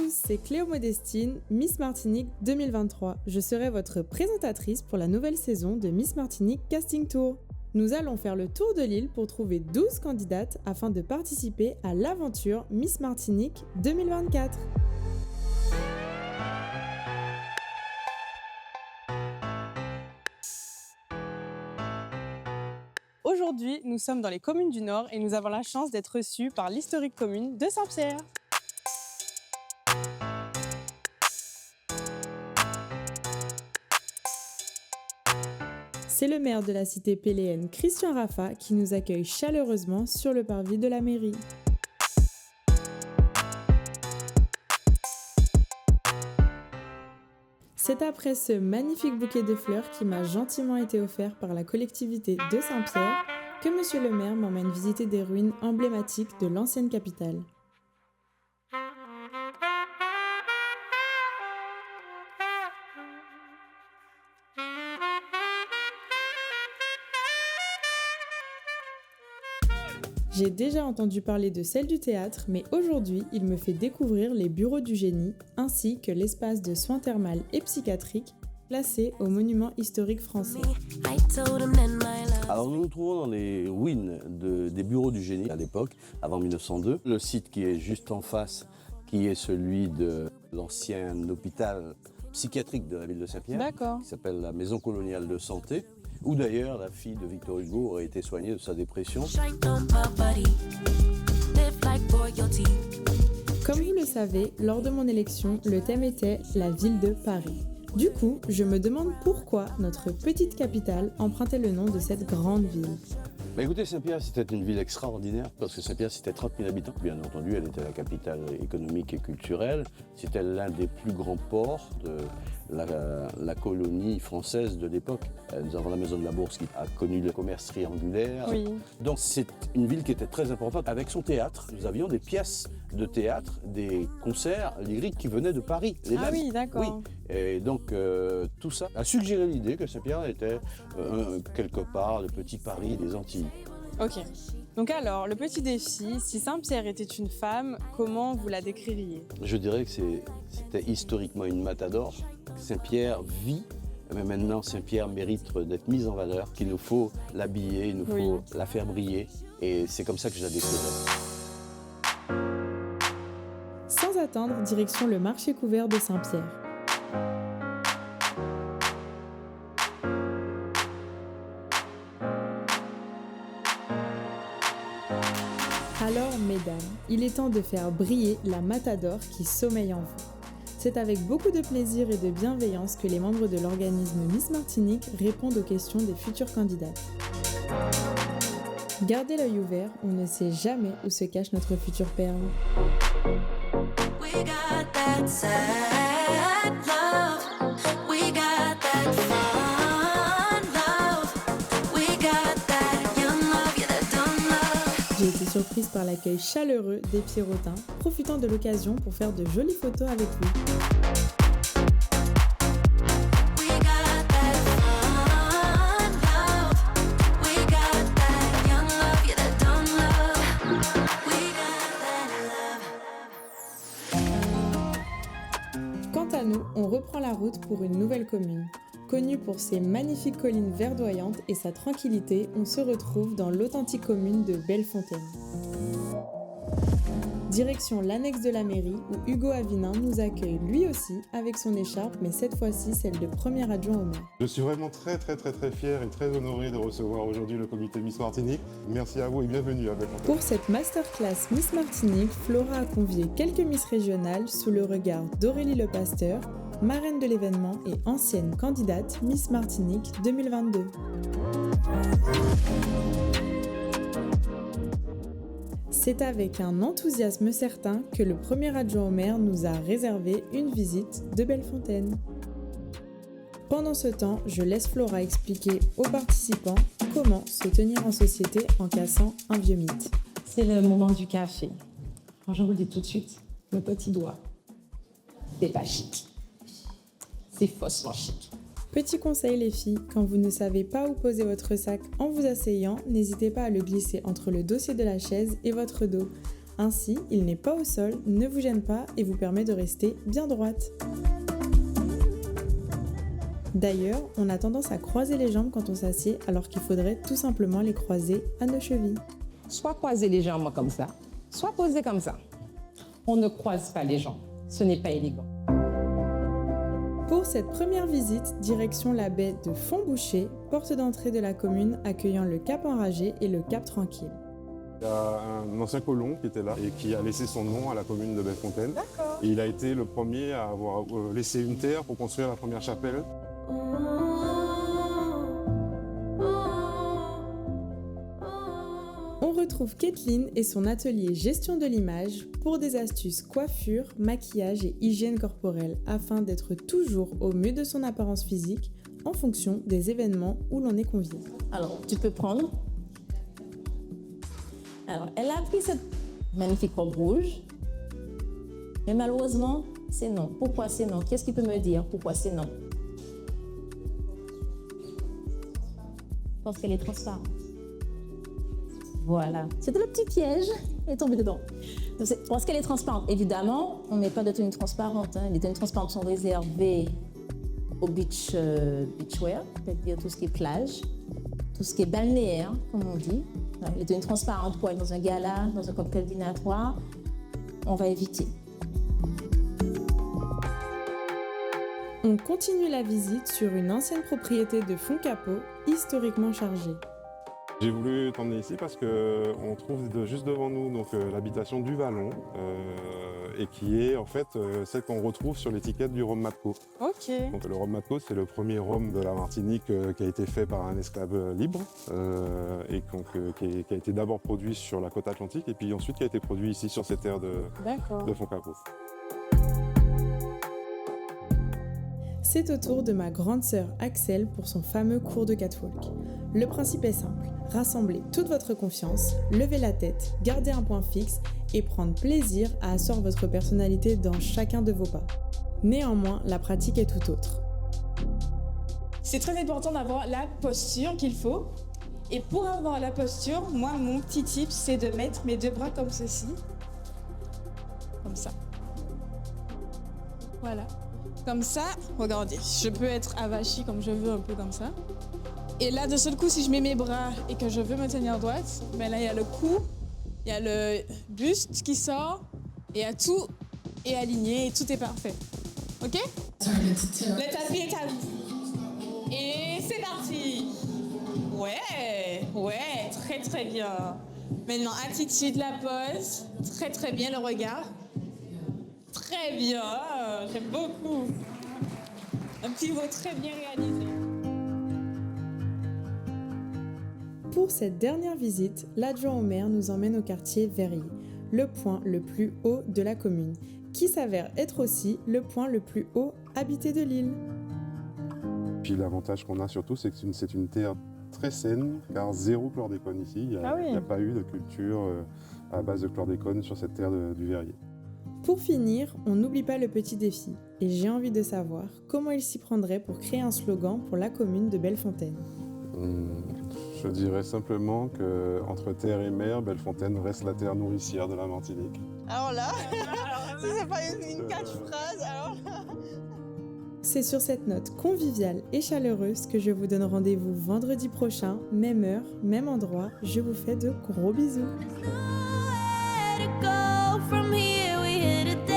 tous, c'est Cléo Modestine, Miss Martinique 2023. Je serai votre présentatrice pour la nouvelle saison de Miss Martinique Casting Tour. Nous allons faire le tour de l'île pour trouver 12 candidates afin de participer à l'aventure Miss Martinique 2024. Aujourd'hui, nous sommes dans les communes du Nord et nous avons la chance d'être reçus par l'historique commune de Saint-Pierre. C'est le maire de la cité péléenne, Christian Raffa, qui nous accueille chaleureusement sur le parvis de la mairie. C'est après ce magnifique bouquet de fleurs qui m'a gentiment été offert par la collectivité de Saint-Pierre que monsieur le maire m'emmène visiter des ruines emblématiques de l'ancienne capitale. J'ai déjà entendu parler de celle du théâtre, mais aujourd'hui, il me fait découvrir les bureaux du génie, ainsi que l'espace de soins thermales et psychiatriques, classé au monument historique français. Alors nous nous trouvons dans les ruines des bureaux du génie à l'époque, avant 1902. Le site qui est juste en face, qui est celui de l'ancien hôpital psychiatrique de la ville de Saint-Pierre, qui s'appelle la Maison coloniale de santé, où d'ailleurs la fille de Victor Hugo aurait été soignée de sa dépression. Comme vous le savez, lors de mon élection, le thème était la ville de Paris. Du coup, je me demande pourquoi notre petite capitale empruntait le nom de cette grande ville. Écoutez, Saint-Pierre, c'était une ville extraordinaire, parce que Saint-Pierre, c'était 30 000 habitants. Bien entendu, elle était la capitale économique et culturelle. C'était l'un des plus grands ports de la colonie française de l'époque. Nous avons la maison de la Bourse qui a connu le commerce triangulaire. Oui. Donc c'est une ville qui était très importante. Avec son théâtre, nous avions des pièces de théâtre, des concerts lyriques qui venaient de Paris. Les mêmes. Oui, d'accord. Oui. Et donc tout ça a suggéré l'idée que Saint-Pierre était quelque part le petit Paris des Antilles. Ok. Donc alors, le petit défi, si Saint-Pierre était une femme, comment vous la décririez ? Je dirais que c'était historiquement une matador. Saint-Pierre vit, mais maintenant Saint-Pierre mérite d'être mise en valeur, qu'il nous faut l'habiller, il nous faut la faire briller. Et c'est comme ça que je la décrirais. Sans attendre, direction le marché couvert de Saint-Pierre. Alors, mesdames, il est temps de faire briller la matador qui sommeille en vous. C'est avec beaucoup de plaisir et de bienveillance que les membres de l'organisme Miss Martinique répondent aux questions des futurs candidats. Gardez l'œil ouvert, on ne sait jamais où se cache notre future perle. J'ai été surprise par l'accueil chaleureux des Pierrotins, profitant de l'occasion pour faire de jolies photos avec vous. Quant à nous, on reprend la route pour une nouvelle commune. Connue pour ses magnifiques collines verdoyantes et sa tranquillité, on se retrouve dans l'authentique commune de Bellefontaine. Direction l'annexe de la mairie où Hugo Avinin nous accueille lui aussi avec son écharpe, mais cette fois-ci celle de premier adjoint au maire. Je suis vraiment très fier et très honoré de recevoir aujourd'hui le comité Miss Martinique. Merci à vous et bienvenue à Bellefontaine. Pour cette masterclass Miss Martinique, Flora a convié quelques Miss régionales sous le regard d'Aurélie Lepasteur, marraine de l'événement et ancienne candidate Miss Martinique 2022. C'est avec un enthousiasme certain que le premier adjoint au maire nous a réservé une visite de Bellefontaine. Pendant ce temps, je laisse Flora expliquer aux participants comment se tenir en société en cassant un vieux mythe. C'est le moment du café. Alors, je vous le dis tout de suite, le petit doigt, c'est pas chic. C'est faussement chic. Petit conseil les filles, quand vous ne savez pas où poser votre sac en vous asseyant, n'hésitez pas à le glisser entre le dossier de la chaise et votre dos. Ainsi, il n'est pas au sol, ne vous gêne pas et vous permet de rester bien droite. D'ailleurs, on a tendance à croiser les jambes quand on s'assied alors qu'il faudrait tout simplement les croiser à nos chevilles. Soit croiser les jambes comme ça, soit poser comme ça. On ne croise pas les jambes, ce n'est pas élégant. Pour cette première visite, direction la baie de Fontboucher, porte d'entrée de la commune accueillant le Cap Enragé et le Cap Tranquille. Il y a un ancien colon qui était là et qui a laissé son nom à la commune de Bellefontaine. D'accord. Et il a été le premier à avoir laissé une terre pour construire la première chapelle. On retrouve Kathleen et son atelier gestion de l'image pour des astuces coiffure, maquillage et hygiène corporelle afin d'être toujours au mieux de son apparence physique en fonction des événements où l'on est convié. Alors, tu peux prendre. Alors, elle a pris cette magnifique robe rouge. Mais malheureusement, c'est non. Pourquoi c'est non? Qu'est-ce qui peut me dire pourquoi c'est non? Parce qu'elle est transparente. Voilà. C'était le petit piège. Elle est tombée dedans. Donc, parce qu'elle est transparente. Évidemment, on ne met pas de tenue transparente. Les tenues transparentes sont réservées au beachwear, c'est-à-dire tout ce qui est plage, tout ce qui est balnéaire, comme on dit. Les tenues transparentes pour aller dans un gala, dans un cocktail dînatoire, on va éviter. On continue la visite sur une ancienne propriété de Fontcapot, historiquement chargée. J'ai voulu t'emmener ici parce qu'on trouve juste devant nous l'habitation du Vallon et qui est en fait celle qu'on retrouve sur l'étiquette du rhum Matco. Ok. Donc, le rhum Matco, c'est le premier rhum de la Martinique qui a été fait par un esclave libre et qui a été d'abord produit sur la côte atlantique et puis ensuite qui a été produit ici sur ces terres D'accord. de Fontcapot. C'est au tour de ma grande sœur Axel pour son fameux cours de catwalk. Le principe est simple, rassemblez toute votre confiance, levez la tête, gardez un point fixe et prendre plaisir à asseoir votre personnalité dans chacun de vos pas. Néanmoins, la pratique est tout autre. C'est très important d'avoir la posture qu'il faut. Et pour avoir la posture, moi, mon petit tip, c'est de mettre mes deux bras comme ceci. Comme ça. Voilà. Comme ça, regardez, je peux être avachie comme je veux, un peu comme ça. Et là, de seul coup, si je mets mes bras et que je veux me tenir droite, ben là, il y a le cou, il y a le buste qui sort, et il y a tout est aligné et tout est parfait. OK? Le tapis est à vous. Et c'est parti. Ouais, très très bien. Maintenant, attitude, la pose, très très bien le regard. Très bien, j'aime beaucoup. Un pivot très bien réalisé. Pour cette dernière visite, l'adjoint au maire nous emmène au quartier Verrier, le point le plus haut de la commune, qui s'avère être aussi le point le plus haut habité de l'île. Puis l'avantage qu'on a surtout, c'est que c'est une terre très saine, car zéro chlordécone ici. Il n'y a pas eu de culture à base de chlordécone sur cette terre du Verrier. Pour finir, on n'oublie pas le petit défi, et j'ai envie de savoir comment il s'y prendrait pour créer un slogan pour la commune de Bellefontaine. Je dirais simplement qu'entre terre et mer, Bellefontaine reste la terre nourricière de la Martinique. Alors là, si c'est pas une catchphrase, alors là... C'est sur cette note conviviale et chaleureuse que je vous donne rendez-vous vendredi prochain, même heure, même endroit. Je vous fais de gros bisous. From here we hit it.